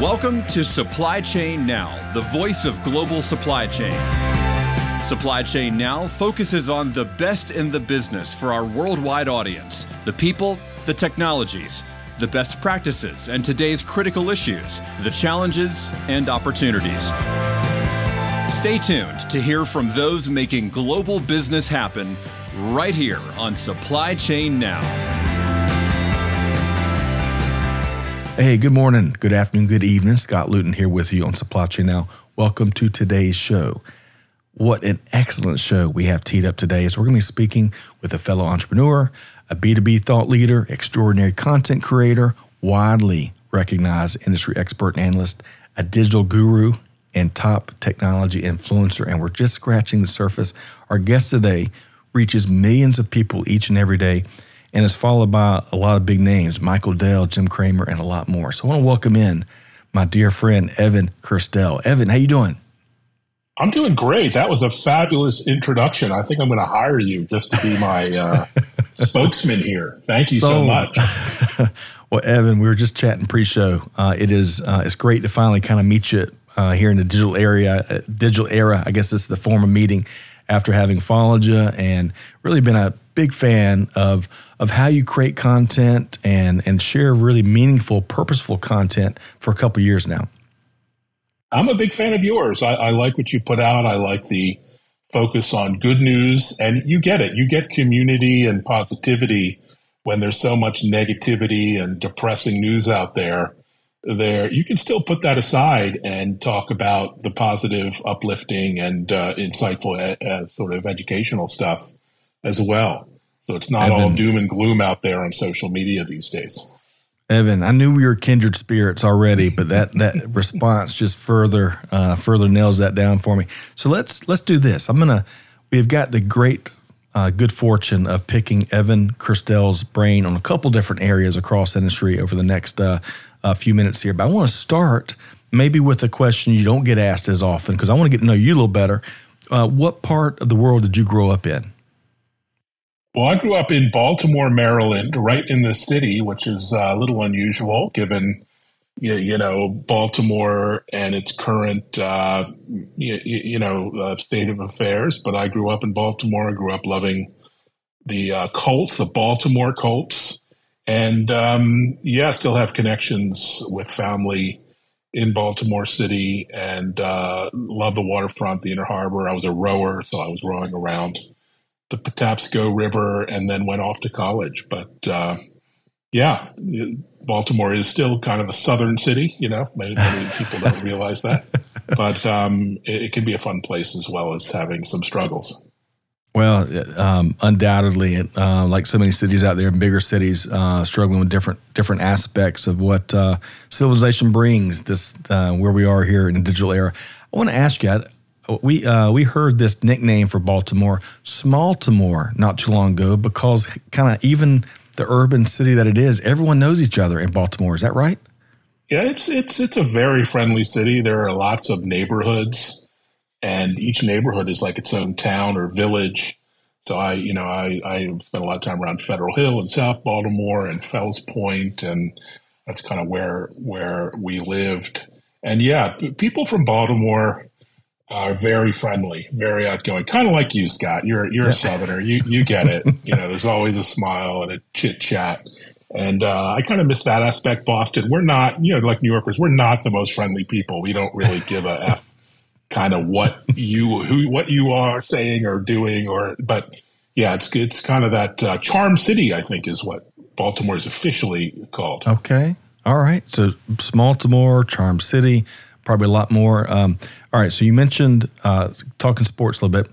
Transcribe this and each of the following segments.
Welcome to Supply Chain Now, the voice of global supply chain. Supply Chain Now focuses on the best in the business for our worldwide audience, the people, the technologies, the best practices, and today's critical issues, the challenges and opportunities. Stay tuned to hear from those making global business happen right here on Supply Chain Now. Hey, good morning, good afternoon, good evening. Scott Luton here with you on Supply Chain Now. Welcome to today's show. What an excellent show we have teed up today. So we're going to be speaking with a fellow entrepreneur, a B2B thought leader, extraordinary content creator, widely recognized industry expert and analyst, a digital guru, and top technology influencer. And we're just scratching the surface. Our guest today reaches millions of people each and every day, and is followed by a lot of big names, Michael Dell, Jim Cramer, and a lot more. So I want to welcome in my dear friend, Evan Kirstel. Evan, how you doing? I'm doing great. That was a fabulous introduction. I think I'm going to hire you just to be my spokesman here. Thank you so much. Well, Evan, we were just chatting pre-show. It's great to finally kind of meet you here in the digital era. I guess this is the form of meeting after having followed you and really been a big fan of how you create content and share really meaningful, purposeful content for a couple years now. I'm a big fan of yours. I like what you put out. I like the focus on good news, and you get it. You get community and positivity when there's so much negativity and depressing news out there. You can still put that aside and talk about the positive, uplifting, and insightful sort of educational stuff as well. So it's not all doom and gloom out there on social media these days. Evan, I knew we were kindred spirits already, but that response just further nails that down for me. So let's do this. We've got the great good fortune of picking Evan Kirstel's brain on a couple different areas across industry over the next few minutes here. But I want to start maybe with a question you don't get asked as often, because I want to get to know you a little better. What part of the world did you grow up in? Well, I grew up in Baltimore, Maryland, right in the city, which is a little unusual given, Baltimore and its current, state of affairs. But I grew up in Baltimore. I grew up loving the Colts, the Baltimore Colts. And, still have connections with family in Baltimore City and love the waterfront, the Inner Harbor. I was a rower, so I was rowing around the Patapsco River and then went off to college. But Baltimore is still kind of a southern city, many people don't realize that. But it can be a fun place as well as having some struggles. Well, undoubtedly, like so many cities out there, bigger cities struggling with different aspects of what civilization brings. This where we are here in the digital era. I want to ask you. We heard this nickname for Baltimore, Small-Timore, not too long ago, because kind of even the urban city that it is, everyone knows each other in Baltimore. Is that right? Yeah, it's a very friendly city. There are lots of neighborhoods, and each neighborhood is like its own town or village. So I spent a lot of time around Federal Hill in South Baltimore and Fells Point, and that's kind of where we lived. And yeah, people from Baltimore are very friendly, very outgoing, kind of like you, Scott. You're a Southerner. You get it. There's always a smile and a chit chat. And I kind of miss that aspect. Boston, we're not, like New Yorkers, we're not the most friendly people. We don't really give a F kind of what you are saying or doing, but yeah, it's kind of that charm city, I think, is what Baltimore is officially called. Okay. All right. So Small-Timore, charm city, probably a lot more. All right, so you mentioned talking sports a little bit.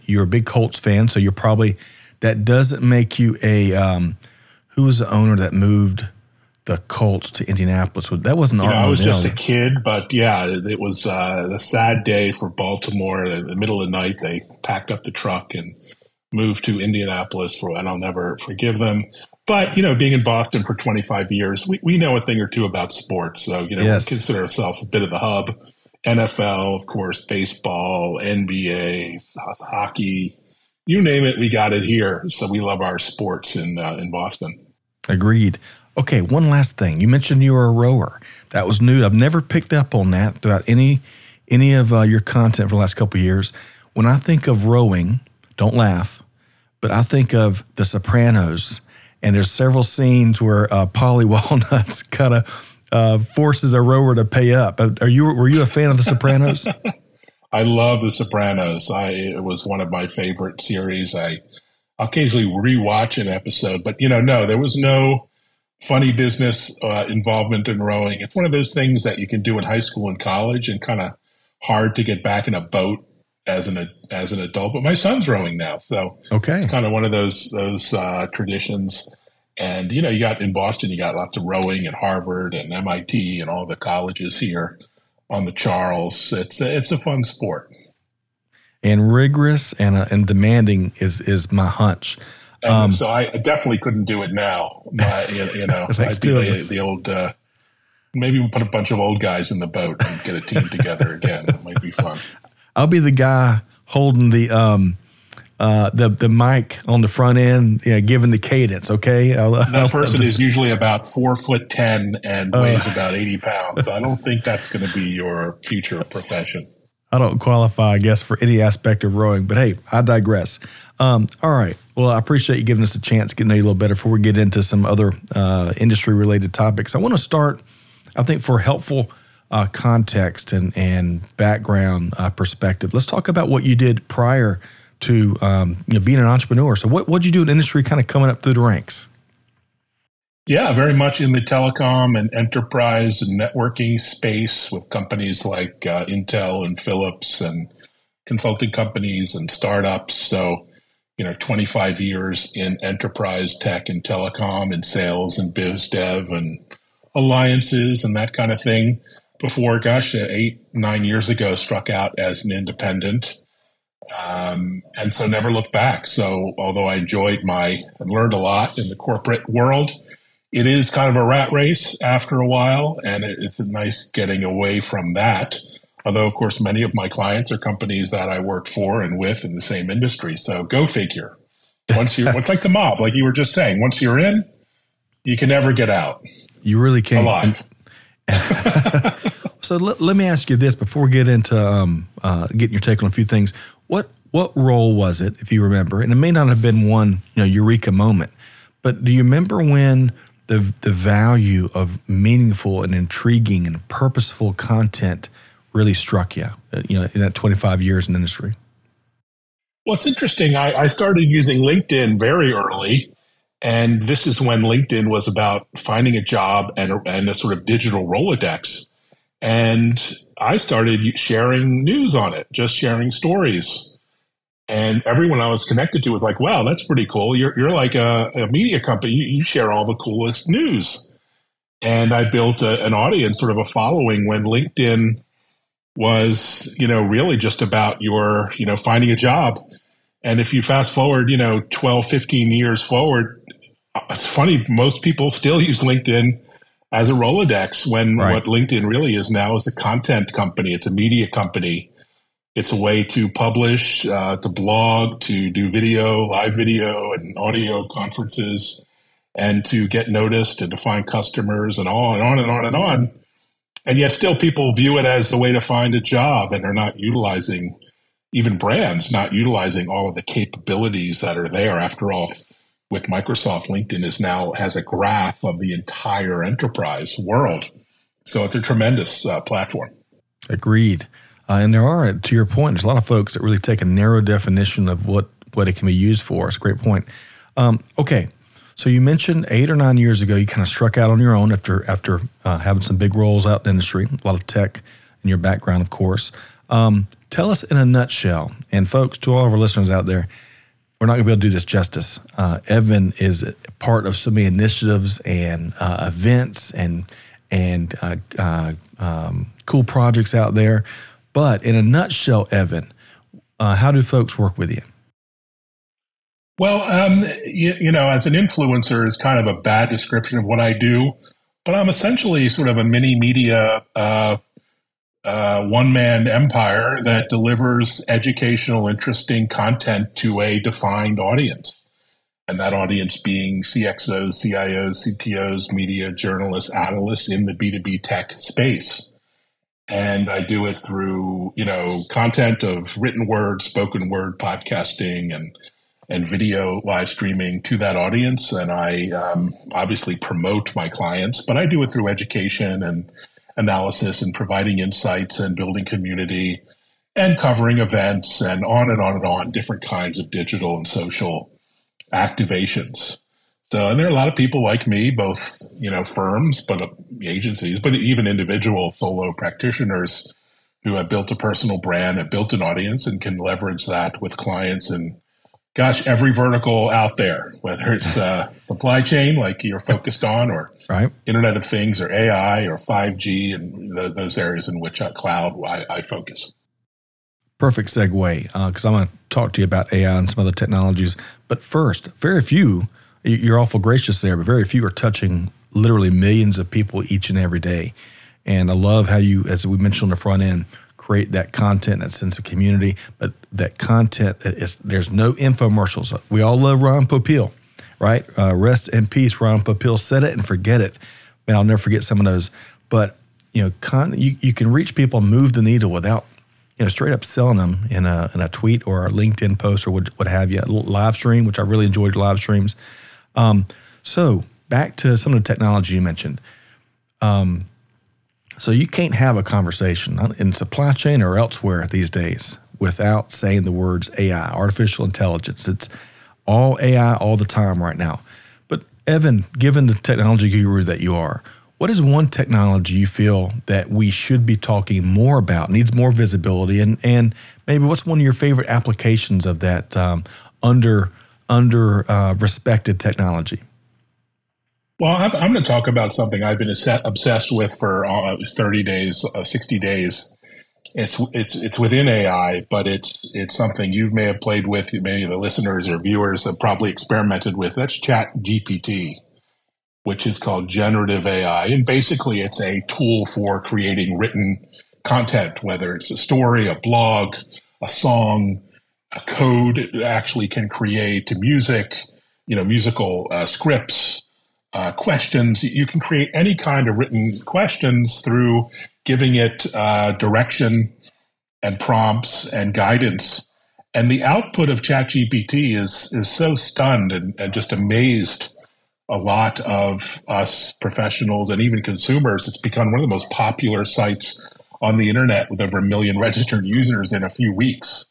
You're a big Colts fan, so that doesn't make you who was the owner that moved the Colts to Indianapolis? That wasn't Art Modell. I was just a kid, but yeah, it was a sad day for Baltimore. In the middle of the night, they packed up the truck and moved to Indianapolis, and I'll never forgive them. But, being in Boston for 25 years, we know a thing or two about sports. So, yes. We consider ourselves a bit of the hub. NFL, of course, baseball, NBA, hockey, you name it, we got it here. So we love our sports in Boston. Agreed. Okay, one last thing. You mentioned you were a rower. That was new. I've never picked up on that throughout any of your content for the last couple of years. When I think of rowing, don't laugh, but I think of The Sopranos, and there's several scenes where Polly Walnuts kind of forces a rower to pay up. Were you a fan of The Sopranos? I love The Sopranos. It was one of my favorite series. I occasionally rewatch an episode, but no, there was no funny business involvement in rowing. It's one of those things that you can do in high school and college, and kind of hard to get back in a boat as an adult. But my son's rowing now, so okay, it's kind of one of those traditions. And you got in Boston, you got lots of rowing at Harvard and MIT and all the colleges here on the Charles. It's a fun sport. And rigorous and demanding is my hunch. So I definitely couldn't do it now. I'd be the old. Maybe we'll put a bunch of old guys in the boat and get a team together again. It might be fun. I'll be the guy holding the mic on the front end, giving the cadence. Okay, that person is usually about 4'10" and weighs about 80 pounds. I don't think that's going to be your future profession. I don't qualify, I guess, for any aspect of rowing, but hey, I digress. All right. Well, I appreciate you giving us a chance to get to know you a little better before we get into some other industry-related topics. I want to start, I think, for helpful context and background perspective. Let's talk about what you did prior to being an entrepreneur. So what did you do in industry kind of coming up through the ranks? Yeah, very much in the telecom and enterprise and networking space with companies like Intel and Philips and consulting companies and startups. So, 25 years in enterprise tech and telecom and sales and biz dev and alliances and that kind of thing before, 8-9 years ago, struck out as an independent. And so never looked back. So although I learned a lot in the corporate world, it is kind of a rat race after a while, and it's nice getting away from that. Although, of course, many of my clients are companies that I worked for and with in the same industry. So go figure. It's like the mob, like you were just saying. Once you're in, you can never get out. You really can't. Alive. So let me ask you this before we get into getting your take on a few things. What role was it, if you remember? And it may not have been one eureka moment, but do you remember when the value of meaningful and intriguing and purposeful content really struck you? In that 25 years in industry. Well, it's interesting. I started using LinkedIn very early. And this is when LinkedIn was about finding a job and a sort of digital Rolodex. And I started sharing news on it, just sharing stories. And everyone I was connected to was like, wow, that's pretty cool. You're like a media company. You share all the coolest news. And I built an audience, sort of a following when LinkedIn was, really just about your, finding a job. And if you fast forward, 12, 15 years forward, it's funny, most people still use LinkedIn as a Rolodex when What LinkedIn really is now is a content company. It's a media company. It's a way to publish, to blog, to do live video and audio conferences, and to get noticed and to find customers and on and on and on and on. And yet still people view it as the way to find a job, and they're not utilizing, even brands, not utilizing all of the capabilities that are there. After all, with Microsoft, LinkedIn has a graph of the entire enterprise world. So it's a tremendous platform. Agreed. And there are, to your point, there's a lot of folks that really take a narrow definition of what it can be used for. It's a great point. Okay. So you mentioned 8 or 9 years ago, you kind of struck out on your own after having some big roles out in the industry, a lot of tech in your background, of course. Tell us in a nutshell, and folks, to all of our listeners out there, we're not going to be able to do this justice. Evan is part of so many initiatives and events and cool projects out there. But in a nutshell, Evan, how do folks work with you? Well, as an influencer is kind of a bad description of what I do, but I'm essentially sort of a mini media one-man empire that delivers educational, interesting content to a defined audience. and that audience being CXOs, CIOs, CTOs, media, journalists, analysts in the B2B tech space. And I do it through, content of written word, spoken word, podcasting, and video live streaming to that audience. And I obviously promote my clients, but I do it through education and analysis and providing insights and building community and covering events and on and on and on, different kinds of digital and social activations. So, and there are a lot of people like me, both, firms, but agencies, but even individual solo practitioners who have built a personal brand, have built an audience, and can leverage that with clients and, gosh, every vertical out there, whether it's supply chain, like you're focused on, or right. Internet of Things, or AI, or 5G, and those areas in which cloud I focus. Perfect segue, because I'm going to talk to you about AI and some other technologies. But first, very few, you're awful gracious there, but very few are touching literally millions of people each and every day. And I love how you, as we mentioned on the front end, create that content, that sense of community, but that content, there's no infomercials. We all love Ron Popeil, right? Rest in peace, Ron Popeil. Set it and forget it. Man, I'll never forget some of those. But, you can reach people and move the needle without, straight up selling them in a tweet or a LinkedIn post or what have you. A live stream, which I really enjoyed live streams. So back to some of the technology you mentioned. So you can't have a conversation in supply chain or elsewhere these days without saying the words AI, artificial intelligence. It's all AI all the time right now. But Evan, given the technology guru that you are, what is one technology you feel that we should be talking more about, needs more visibility, and maybe what's one of your favorite applications of that under respected technology? Well, I'm going to talk about something I've been obsessed with for 30 days, 60 days. It's within AI, but it's something you may have played with. Many of the listeners or viewers have probably experimented with. That's ChatGPT, which is called Generative AI. And basically, it's a tool for creating written content, whether it's a story, a blog, a song, a code. It actually can create music, musical scripts, questions. You can create any kind of written questions through giving it direction and prompts and guidance. And the output of ChatGPT is so stunned and just amazed a lot of us professionals and even consumers. It's become one of the most popular sites on the internet with over 1 million registered users in a few weeks.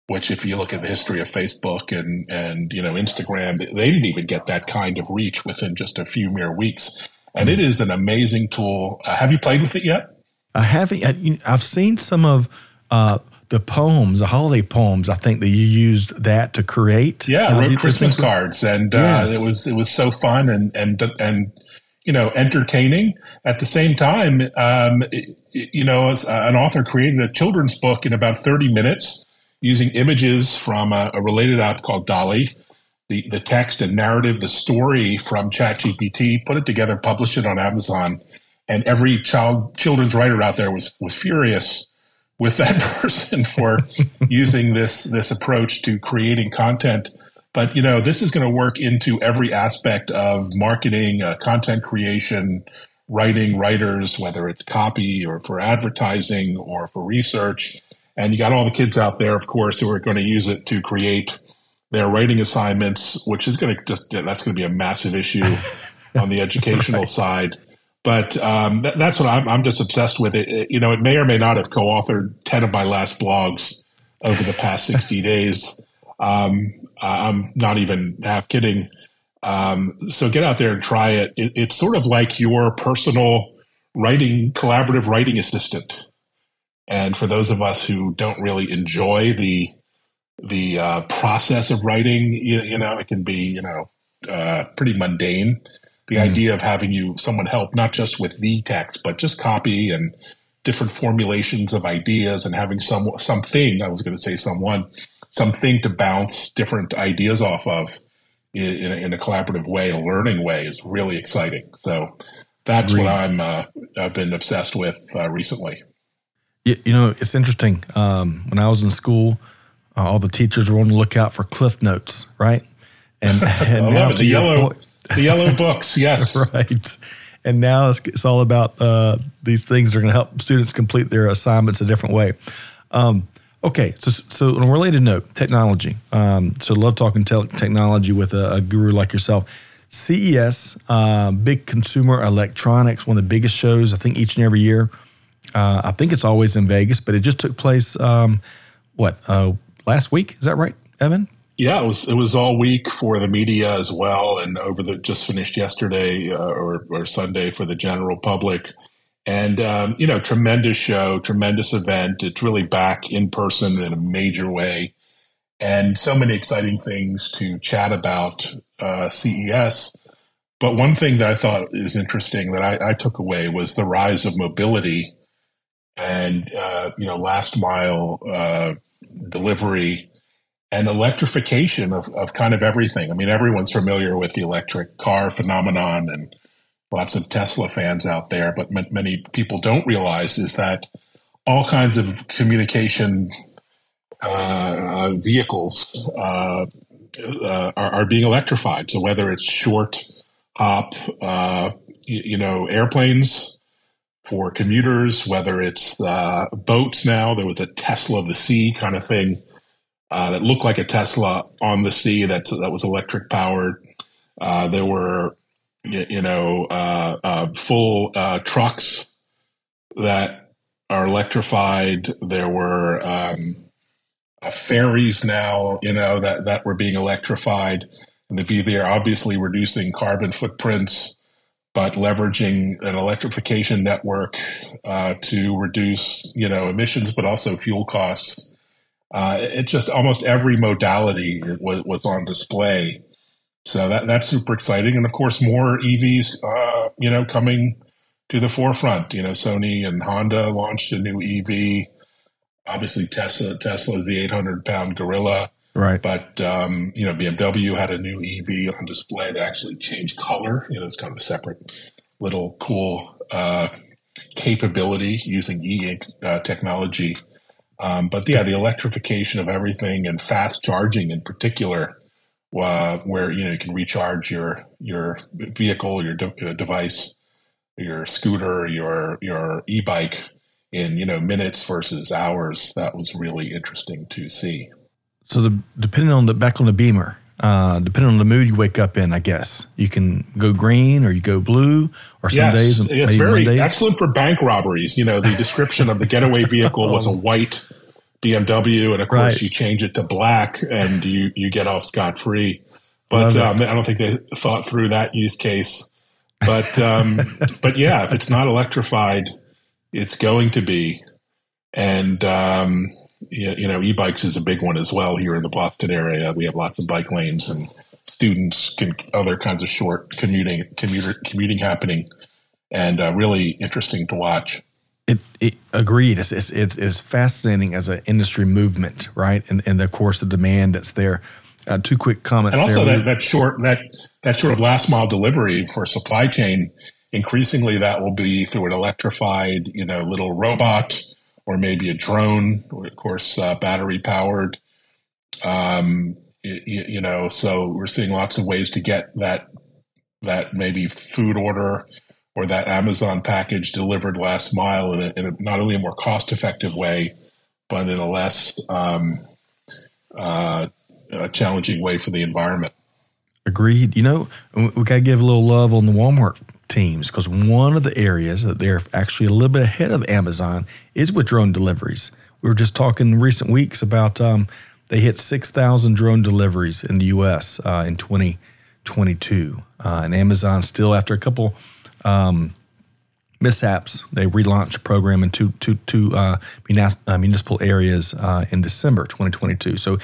Which, if you look at the history of Facebook and Instagram, they didn't even get that kind of reach within just a few mere weeks. And it is an amazing tool. Have you played with it yet? I haven't. I've seen some of the poems, the holiday poems. I think that you used that to create. Yeah, I wrote Christmas cards, and yes. it was so fun and entertaining at the same time. As an author created a children's book in about 30 minutes. Using images from a related app called Dolly, the text and narrative, the story from ChatGPT, put it together, published it on Amazon, and every children's writer out there was furious with that person for using this approach to creating content. But this is going to work into every aspect of marketing, content creation, writers, whether it's copy or for advertising or for research. And you got all the kids out there, of course, who are going to use it to create their writing assignments, which is that's going to be a massive issue on the educational side. But that's what I'm just obsessed with. It may or may not have co-authored 10 of my last blogs over the past 60 days. I'm not even half kidding. So get out there and try it. It's sort of like your personal collaborative writing assistant. And for those of us who don't really enjoy the process of writing, it can be, pretty mundane. The idea of having someone help not just with the text, but just copy and different formulations of ideas and having something to bounce different ideas off of in a collaborative way, a learning way is really exciting. So that's what I've been obsessed with recently. It's interesting. When I was in school, all the teachers were on the lookout for Cliff Notes, right? And I now love it. The yellow books, yes. Right. And now it's all about these things that are going to help students complete their assignments a different way. Okay, so on a related note, technology. So love talking technology with a guru like yourself. CES, big consumer electronics, one of the biggest shows, I think, each and every year. I think it's always in Vegas, but it just took place, last week? Is that right, Evan? Yeah, it was all week for the media as well, and just finished yesterday or Sunday for the general public. And tremendous show, tremendous event. It's really back in person in a major way, and so many exciting things to chat about CES. But one thing that I thought is interesting that I took away was the rise of mobility and last mile delivery and electrification of kind of everything. I mean, everyone's familiar with the electric car phenomenon and lots of Tesla fans out there, but many people don't realize is that all kinds of communication vehicles are being electrified. So whether it's short hop, airplanes for commuters, whether it's boats now, there was a Tesla of the sea kind of thing that looked like a Tesla on the sea that was electric powered. There were full trucks that are electrified. There were ferries now, that were being electrified. And the view there, obviously reducing carbon footprints, but leveraging an electrification network to reduce, emissions, but also fuel costs. It just almost every modality was on display. So that's super exciting. And of course, more EVs, coming to the forefront. Sony and Honda launched a new EV. Obviously, Tesla is the 800-pound gorilla. Right. But, BMW had a new EV on display that actually changed color. It's kind of a separate little cool capability using e-ink technology. The electrification of everything and fast charging in particular, where you can recharge your vehicle, your device, your scooter, your e-bike in minutes versus hours. That was really interesting to see. So depending on the beamer, depending on the mood you wake up in, I guess you can go green or you go blue, or some days. It's very excellent for bank robberies. The description of the getaway vehicle was a white BMW, and of course you change it to black and you get off scot-free. But I don't think they thought through that use case. But if it's not electrified, it's going to be. And e-bikes is a big one as well here in the Boston area. We have lots of bike lanes, and students other kinds of short commuting happening, and really interesting to watch. Agreed. It's fascinating as an industry movement, right? And of course the demand that's there. Two quick comments. And also that short of last mile delivery for supply chain. Increasingly, that will be through an electrified, little robot or maybe a drone, or of course battery powered. So we're seeing lots of ways to get that maybe food order or that Amazon package delivered last mile in a not only a more cost-effective way, but in a less challenging way for the environment. Agreed. We got to give a little love on the Walmart teams, because one of the areas that they're actually a little bit ahead of Amazon is with drone deliveries. We were just talking in recent weeks about they hit 6,000 drone deliveries in the U.S. In 2022. And Amazon still, after a couple mishaps, they relaunched a program in two municipal areas in December 2022. So,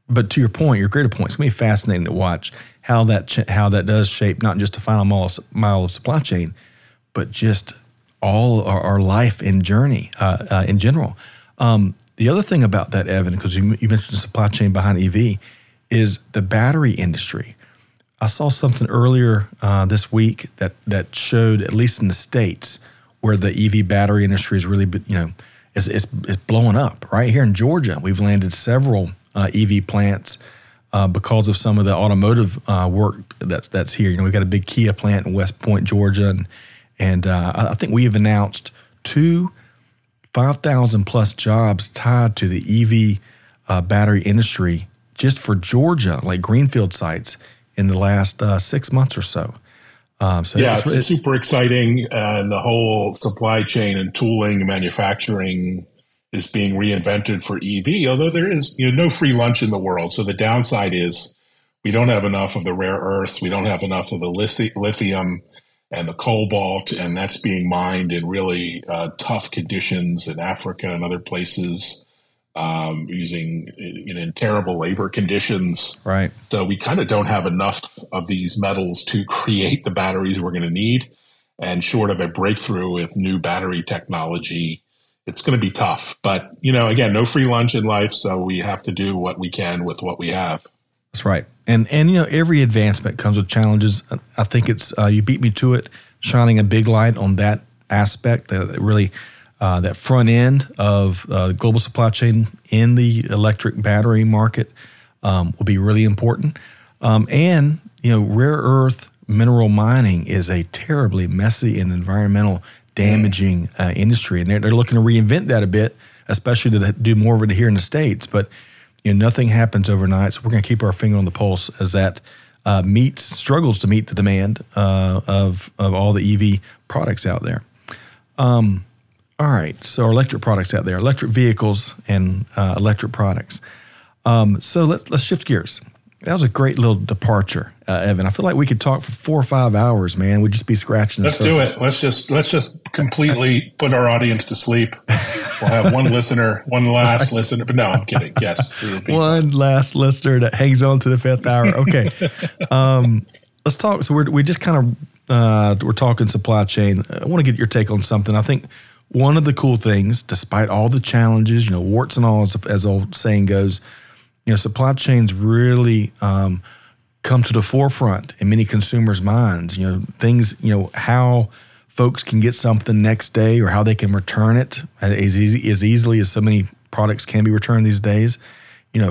but to your point, your greater point, it's going to be fascinating to watch how that does shape not just the final mile of supply chain, but just all our life and journey in general. The other thing about that, Evan, because you mentioned the supply chain behind EV, is the battery industry. I saw something earlier this week that showed, at least in the States, where the EV battery industry is really, is blowing up. Right here in Georgia, we've landed several EV plants because of some of the automotive work that's here. We've got a big Kia plant in West Point, Georgia, and I think we have announced 5,000 plus jobs tied to the EV battery industry just for Georgia, like greenfield sites, in the last 6 months or so. It's super exciting, and the whole supply chain and tooling and manufacturing is being reinvented for EV. Although there is no free lunch in the world, so the downside is we don't have enough of the rare earths, we don't have enough of the lithium and the cobalt, and that's being mined in really tough conditions in Africa and other places. Using in terrible labor conditions. Right. So we kind of don't have enough of these metals to create the batteries we're going to need. And short of a breakthrough with new battery technology, it's going to be tough. But, again, no free lunch in life. So we have to do what we can with what we have. That's right. And every advancement comes with challenges. I think it's, you beat me to it, shining a big light on that aspect that really that front end of the global supply chain in the electric battery market will be really important. And rare earth mineral mining is a terribly messy and environmental damaging industry, and they're looking to reinvent that a bit, especially to do more of it here in the States. But nothing happens overnight, so we're going to keep our finger on the pulse as that struggles to meet the demand of all the EV products out there. All right, so electric products out there, electric vehicles and electric products. So let's shift gears. That was a great little departure, Evan. I feel like we could talk for 4 or 5 hours, man. We'd just be scratching the surface. Let's do it. Let's just completely put our audience to sleep. We'll have one last listener. But no, I'm kidding. Yes. One last listener that hangs on to the 5th hour. Okay. Let's talk. So we just kind of, we're talking supply chain. I want to get your take on something. I think one of the cool things, despite all the challenges, warts and all, as old saying goes, supply chains really come to the forefront in many consumers' minds. Things, how folks can get something next day or how they can return it as easily as so many products can be returned these days.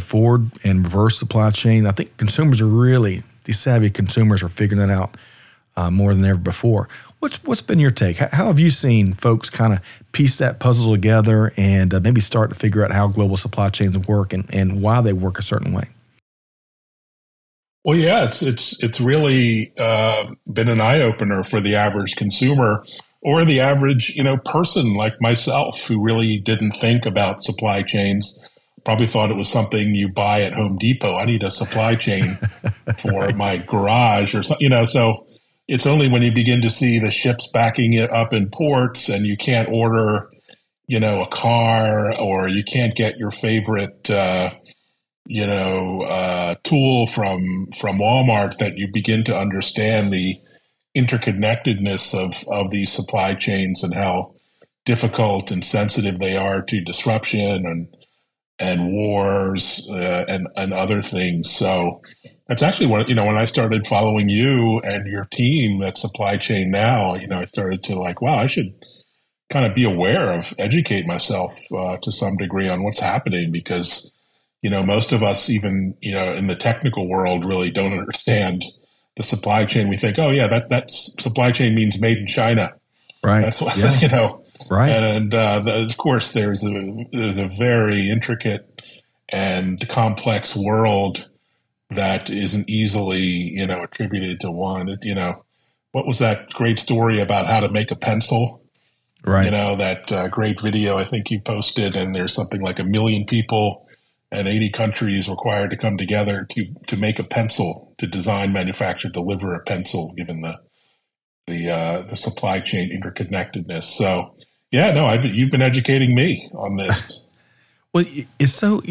Forward and reverse supply chain. I think these savvy consumers are figuring that out more than ever before. What's been your take? How have you seen folks kind of piece that puzzle together and maybe start to figure out how global supply chains work and why they work a certain way? Well, yeah, it's really been an eye opener for the average consumer or the average person like myself who really didn't think about supply chains. Probably thought it was something you buy at Home Depot. I need a supply chain for my garage or something. So. It's only when you begin to see the ships backing it up in ports and you can't order, a car, or you can't get your favorite, tool from Walmart, that you begin to understand the interconnectedness of these supply chains and how difficult and sensitive they are to disruption and wars and other things. So that's actually when I started following you and your team at Supply Chain Now, I started to wow, I should kind of be aware of, educate myself to some degree on what's happening, because, most of us, even, in the technical world, really don't understand the supply chain. We think, oh yeah, that supply chain means made in China. Right. That's what, Right. And of course, there's a very intricate and complex world that isn't easily, attributed to one. What was that great story about how to make a pencil? Right. That great video I think you posted, and there's something like 1 million people and 80 countries required to come together to make a pencil, to design, manufacture, deliver a pencil, given the supply chain interconnectedness. So, yeah, no, you've been educating me on this. Well, it's so,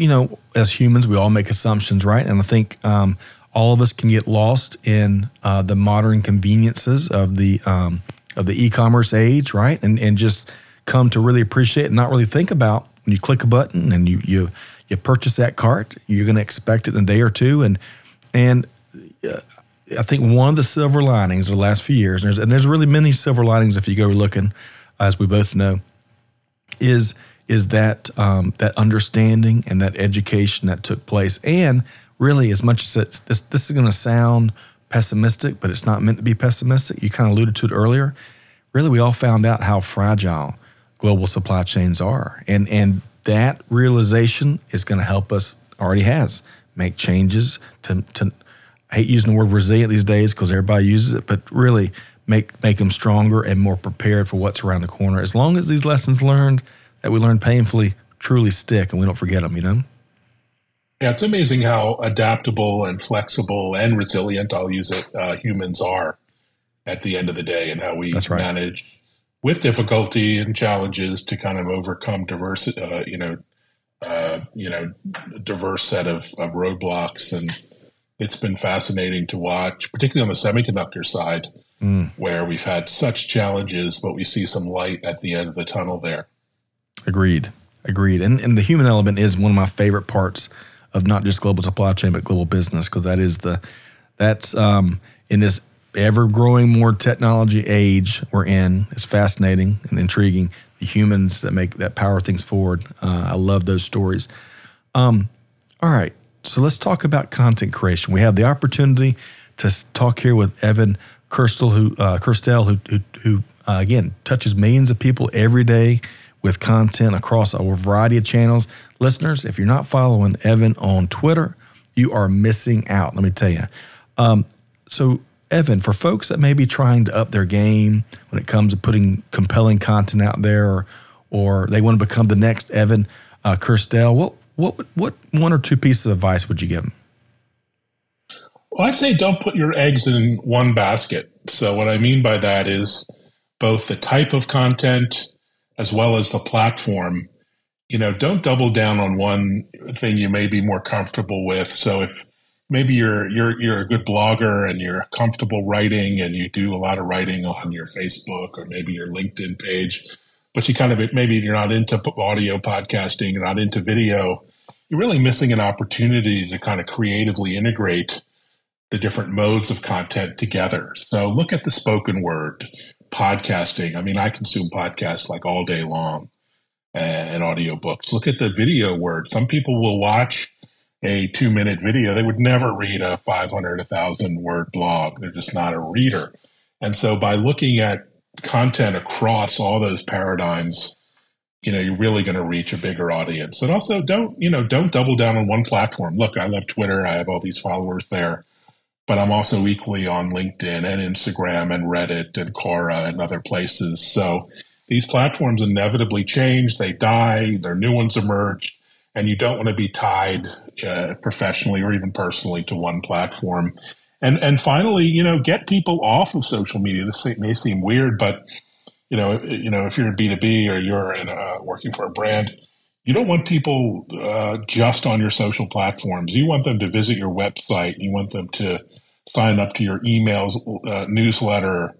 as humans, we all make assumptions, right? And I think all of us can get lost in the modern conveniences of the e-commerce age, right? And just come to really appreciate and not really think about when you click a button and you purchase that cart, you're going to expect it in a day or two. And I think one of the silver linings of the last few years, and there's really many silver linings if you go looking, as we both know, is that that understanding and that education that took place, and really, as much as this is going to sound pessimistic, but it's not meant to be pessimistic. You kind of alluded to it earlier. Really, we all found out how fragile global supply chains are. And that realization is going to help us, already has, make changes to I hate using the word resilient these days because everybody uses it, but really make them stronger and more prepared for what's around the corner. As long as these lessons learned that we learned painfully truly stick and we don't forget them, Yeah, it's amazing how adaptable and flexible and resilient, I'll use it, humans are at the end of the day, and how we manage with difficulty and challenges to kind of overcome diverse set of roadblocks. And it's been fascinating to watch, particularly on the semiconductor side, where we've had such challenges, but we see some light at the end of the tunnel there. Agreed. And the human element is one of my favorite parts of not just global supply chain, but global business, because that's in this ever-growing, more technology age we're in. It's fascinating and intriguing. The humans that power things forward. I love those stories. All right, so let's talk about content creation. We have the opportunity to talk here with Evan Kirstel, who again touches millions of people every day with content across a variety of channels. Listeners, if you're not following Evan on Twitter, you are missing out, let me tell you. So, Evan, for folks that may be trying to up their game when it comes to putting compelling content out there, or they want to become the next Evan Kirstel, what one or two pieces of advice would you give them? Well, I say don't put your eggs in one basket. So what I mean by that is both the type of content as well as the platform. Don't double down on one thing you may be more comfortable with. So if maybe you're a good blogger and you're comfortable writing and you do a lot of writing on your Facebook or maybe your LinkedIn page, but maybe you're not into audio podcasting, you're not into video, you're really missing an opportunity to kind of creatively integrate the different modes of content together. So look at the spoken word, podcasting. I mean, I consume podcasts like all day long and audiobooks. Look at the video word. Some people will watch a 2-minute video. They would never read a 500, 1,000 word blog. They're just not a reader. And so by looking at content across all those paradigms, you're really going to reach a bigger audience. And also don't double down on one platform. Look, I love Twitter. I have all these followers there, but I'm also equally on LinkedIn and Instagram and Reddit and Quora and other places. So these platforms inevitably change, they die, their new ones emerge, and you don't want to be tied professionally or even personally to one platform. And finally, get people off of social media. This may seem weird, but if you're in B2B or you're working for a brand, you don't want people just on your social platforms. You want them to visit your website. You want them to sign up to your emails newsletter.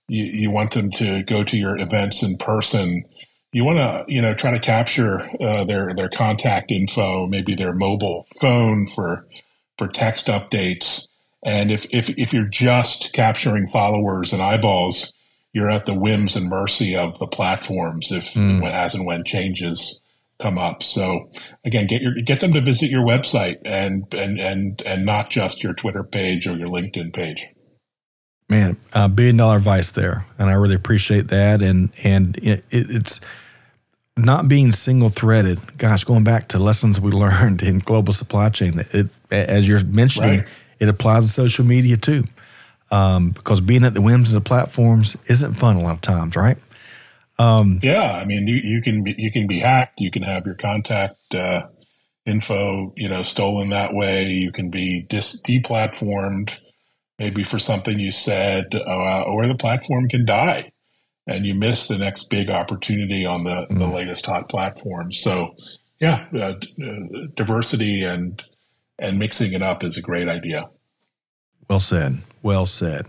You want them to go to your events in person. You want to, try to capture their contact info, maybe their mobile phone for text updates. And if you're just capturing followers and eyeballs, you're at the whims and mercy of the platforms as and when changes come up. So again, get them to visit your website and not just your Twitter page or your LinkedIn page. Man, $1 billion advice there, and I really appreciate that. And it's not being single threaded. Gosh, going back to lessons we learned in global supply chain, as you're mentioning, right, it applies to social media too. Because being at the whims of the platforms isn't fun a lot of times, right? Yeah, I mean, you can be hacked. You can have your contact info, stolen that way. You can be deplatformed, maybe for something you said, or the platform can die, and you miss the next big opportunity on the latest hot platform. So, yeah, diversity and mixing it up is a great idea. Well said. Well said.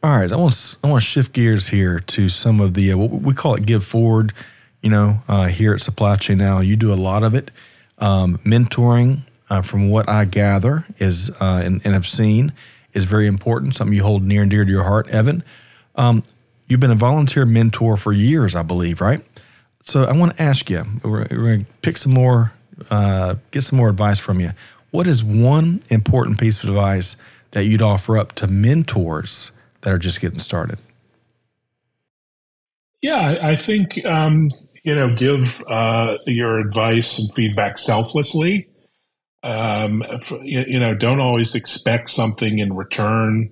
All right, I want to shift gears here to some of the what we call it give forward. Here at Supply Chain Now, you do a lot of it. Mentoring, from what I gather, is and have seen, is very important. Something you hold near and dear to your heart, Evan. You've been a volunteer mentor for years, I believe, right? So I want to ask you. We're going to pick some more, get some more advice from you. what is one important piece of advice that you'd offer up to mentors that are just getting started? Yeah, I think, give your advice and feedback selflessly. Don't always expect something in return.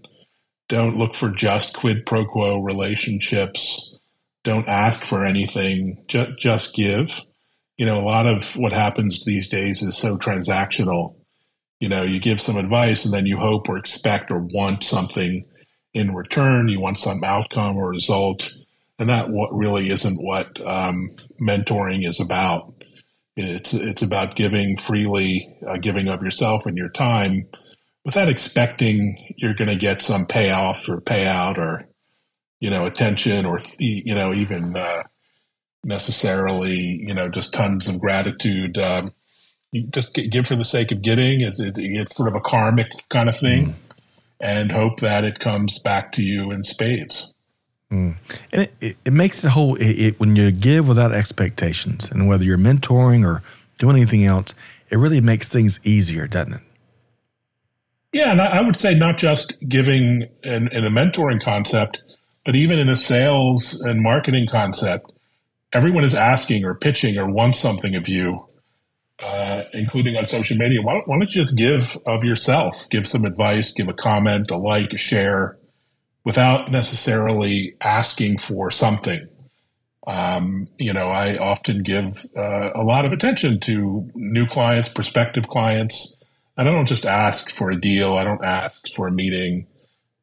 Don't look for just quid pro quo relationships. Don't ask for anything. Just give. A lot of what happens these days is so transactional. You give some advice and then you hope or expect or want something in return. You want some outcome or result. And that really isn't what mentoring is about. It's about giving freely, giving of yourself and your time without expecting you're going to get some payoff or payout or, attention or, even necessarily, just tons of gratitude. You just give for the sake of giving. It's sort of a karmic kind of thing, and hope that it comes back to you in spades. And it makes the whole, when you give without expectations, and whether you're mentoring or doing anything else, it really makes things easier, doesn't it? Yeah, and I would say not just giving in a mentoring concept, but even in a sales and marketing concept, everyone is asking or pitching or wants something of you, including on social media. Why don't you just give of yourself, give some advice, give a comment, a like, a share, without necessarily asking for something. I often give a lot of attention to new clients, prospective clients. And I don't just ask for a deal. I don't ask for a meeting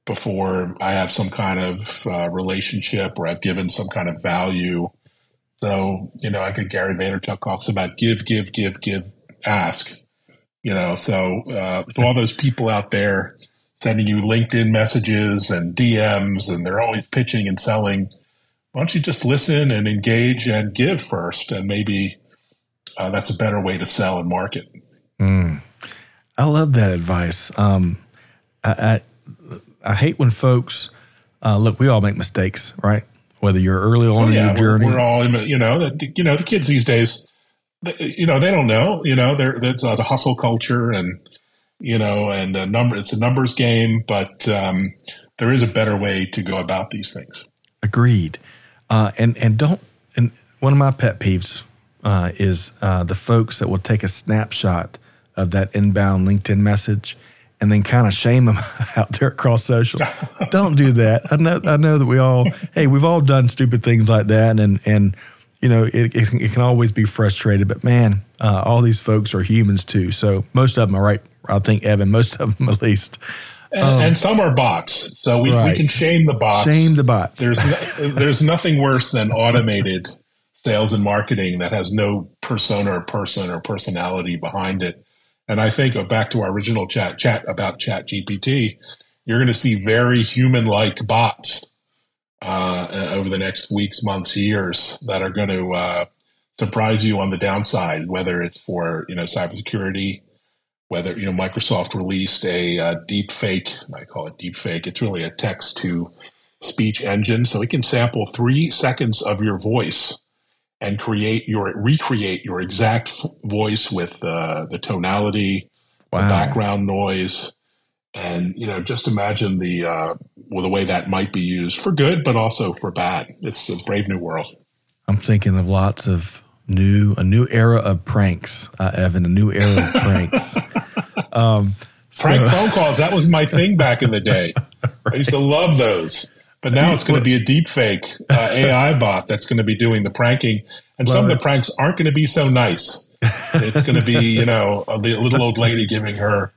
before I have some kind of relationship or I've given some kind of value. So, I think Gary Vaynerchuk talks about give, ask. So to all those people out there sending you LinkedIn messages and DMs, and they're always pitching and selling, why don't you just listen and engage and give first? And maybe that's a better way to sell and market. I love that advice. I hate when folks, look, we all make mistakes, right? Whether you're early on in your journey. We're all, the kids these days, they don't know, there's the hustle culture and, it's a numbers game, but there is a better way to go about these things. Agreed. And one of my pet peeves is the folks that will take a snapshot of that inbound LinkedIn message and then kind of shame them out there across social. Don't do that. I know that we've all done stupid things like that, and it can always be frustrated. But man, all these folks are humans too. So most of them are right. I think, Evan, most of them at least. And some are bots. So we can shame the bots. Shame the bots. There's nothing worse than automated sales and marketing that has no persona or person or personality behind it. And I think back to our original chat about ChatGPT, you're going to see very human-like bots over the next weeks, months, years that are going to surprise you on the downside, whether it's for cybersecurity, whether Microsoft released a deep fake. I call it deep fake. It's really a text-to-speech engine, so it can sample 3 seconds of your voice and recreate your exact voice with the tonality, the background noise, and just imagine the way that might be used for good, but also for bad. It's a brave new world. I'm thinking of lots of a new era of pranks, Evan. A new era of pranks. Prank phone calls. That was my thing back in the day. Right. I used to love those. But now it's going to be a deep fake AI bot that's going to be doing the pranking. And some of the pranks aren't going to be so nice. It's going to be, a little old lady giving her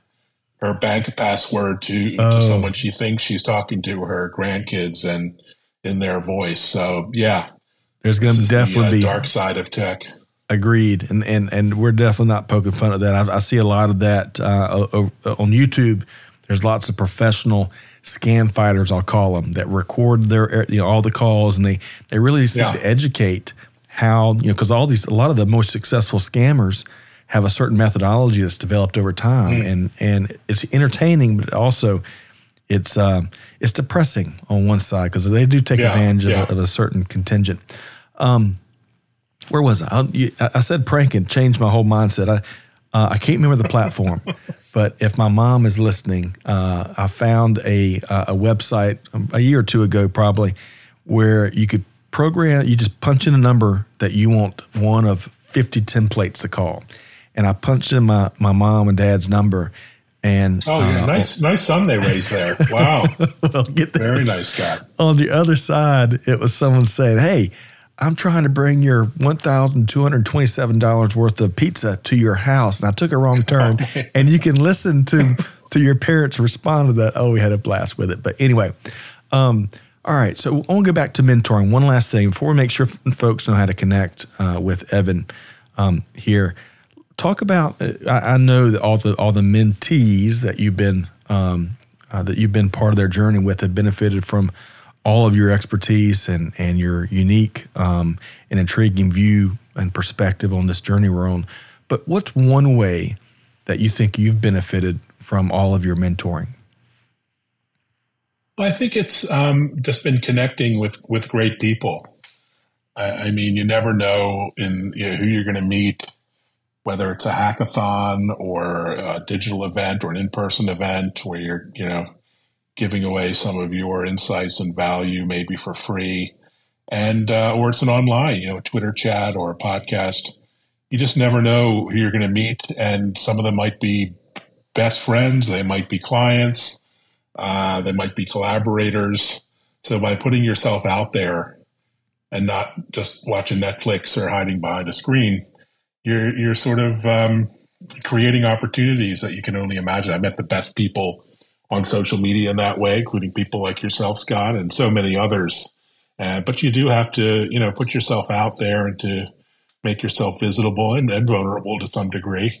bank password to someone she thinks she's talking to, her grandkids, and in their voice. So, yeah. There's going to definitely be dark side of tech. Agreed. And we're definitely not poking fun at that. I see a lot of that on YouTube. There's lots of professional scam fighters, I'll call them, that record their all the calls, and they really seek to educate how, because a lot of the most successful scammers have a certain methodology that's developed over time, and it's entertaining, but also it's depressing on one side because they do take advantage of a certain contingent. Where was I? I said prank and changed my whole mindset. I can't remember the platform, but if my mom is listening, I found a website a year or two ago probably where you could program, you just punch in a number that you want one of 50 templates to call. And I punched in my mom and dad's number. And nice son they raised there. Wow. Well, get this. Very nice, Scott. On the other side, it was someone saying, hey, I'm trying to bring your $1,227 worth of pizza to your house. And I took a wrong turn. And you can listen to your parents respond to that. Oh, we had a blast with it. But anyway, all right. So I want to go back to mentoring. One last thing before we make sure folks know how to connect with Evan here. Talk about. I know that all the mentees that you've been part of their journey with have benefited from all of your expertise and your unique and intriguing view and perspective on this journey we're on. But what's one way that you think you've benefited from all of your mentoring? Well, I think it's just been connecting with great people. I mean, you never know who you're going to meet, whether it's a hackathon or a digital event or an in-person event where you're, giving away some of your insights and value maybe for free, and or it's an online, a Twitter chat or a podcast. You just never know who you're going to meet, and some of them might be best friends, they might be clients, they might be collaborators. So by putting yourself out there and not just watching Netflix or hiding behind a screen, you're sort of creating opportunities that you can only imagine. I met the best people on social media in that way, including people like yourself, Scott, and so many others. But you do have to, put yourself out there and to make yourself visitable and vulnerable to some degree.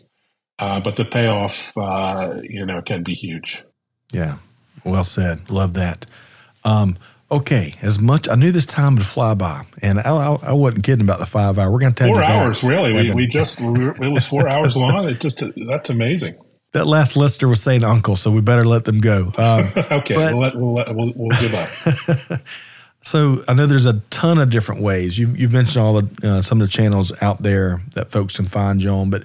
But the payoff, can be huge. Yeah, well said. Love that. Okay, I knew this time would fly by, and I wasn't kidding about the 5 hour. We're going to take 4 hours, really. It was 4 hours long. That's amazing. That last listener was saying uncle, so we better let them go. Okay, we'll give up. So I know there's a ton of different ways. You've mentioned all some of the channels out there that folks can find you on, but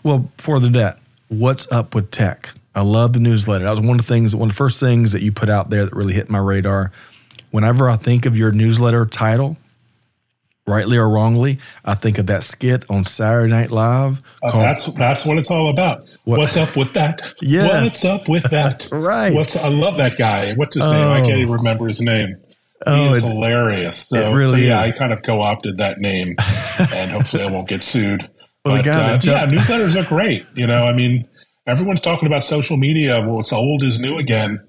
before that, what's up with tech? I love the newsletter. That was one of the first things that you put out there that really hit my radar. Whenever I think of your newsletter title, rightly or wrongly, I think of that skit on Saturday Night Live. That's what it's all about. What's up with that? Yes. What's up with that? Right. I love that guy. What's his name? I can't even remember his name. He is hilarious. So, it really is. I kind of co-opted that name, and hopefully I won't get sued. Well, newsletters are great. I mean, everyone's talking about social media. Well, it's old is new again.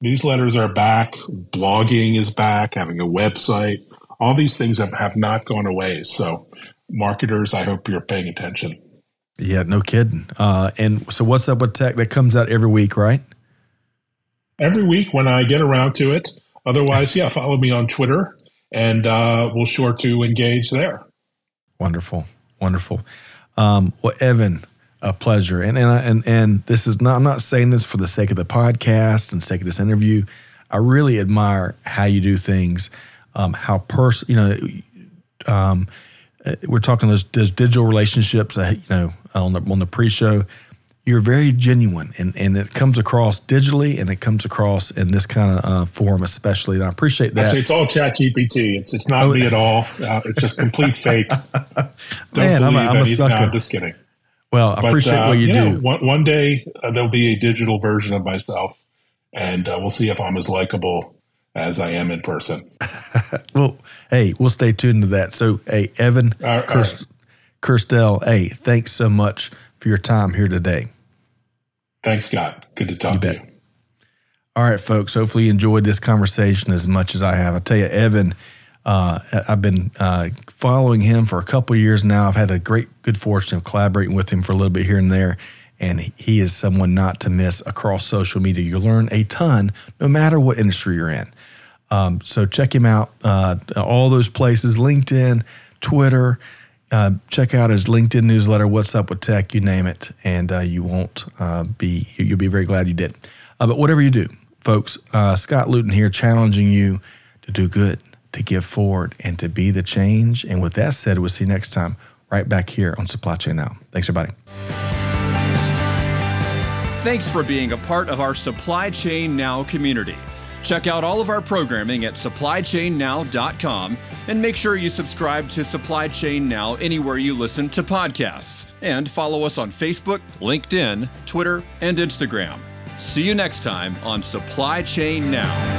Newsletters are back. Blogging is back. Having a website. All these things have not gone away. So marketers, I hope you're paying attention. Yeah, no kidding. And so what's up with tech? That comes out every week, right? Every week when I get around to it. Otherwise, follow me on Twitter, and we'll sure to engage there. Wonderful. Well, Evan, a pleasure. And this is not, I'm not saying this for the sake of the podcast and sake of this interview. I really admire how you do things. We're talking those digital relationships, on the pre-show. You're very genuine, and it comes across digitally, and it comes across in this kind of forum, especially. And I appreciate that. Actually, it's all ChatGPT. It's not me at all. It's just complete fake. Man, I'm a sucker. No, I'm just kidding. Well, I appreciate what you do. One day there'll be a digital version of myself, and we'll see if I'm as likable as I am in person. Well, hey, we'll stay tuned to that. So, hey, Evan, Kirstel, hey, thanks so much for your time here today. Thanks, Scott. Good to talk to you. All right, folks. Hopefully you enjoyed this conversation as much as I have. I tell you, Evan, I've been following him for a couple of years now. I've had a good fortune of collaborating with him for a little bit here and there, and he is someone not to miss across social media. You'll learn a ton no matter what industry you're in. So check him out, all those places, LinkedIn, Twitter. Check out his LinkedIn newsletter, What's Up with Tech, you name it, and you'll be very glad you did. But whatever you do, folks, Scott Luton here challenging you to do good, to give forward, and to be the change. And with that said, we'll see you next time right back here on Supply Chain Now. Thanks, everybody. Thanks for being a part of our Supply Chain Now community. Check out all of our programming at supplychainnow.com and make sure you subscribe to Supply Chain Now anywhere you listen to podcasts. And follow us on Facebook, LinkedIn, Twitter, and Instagram. See you next time on Supply Chain Now.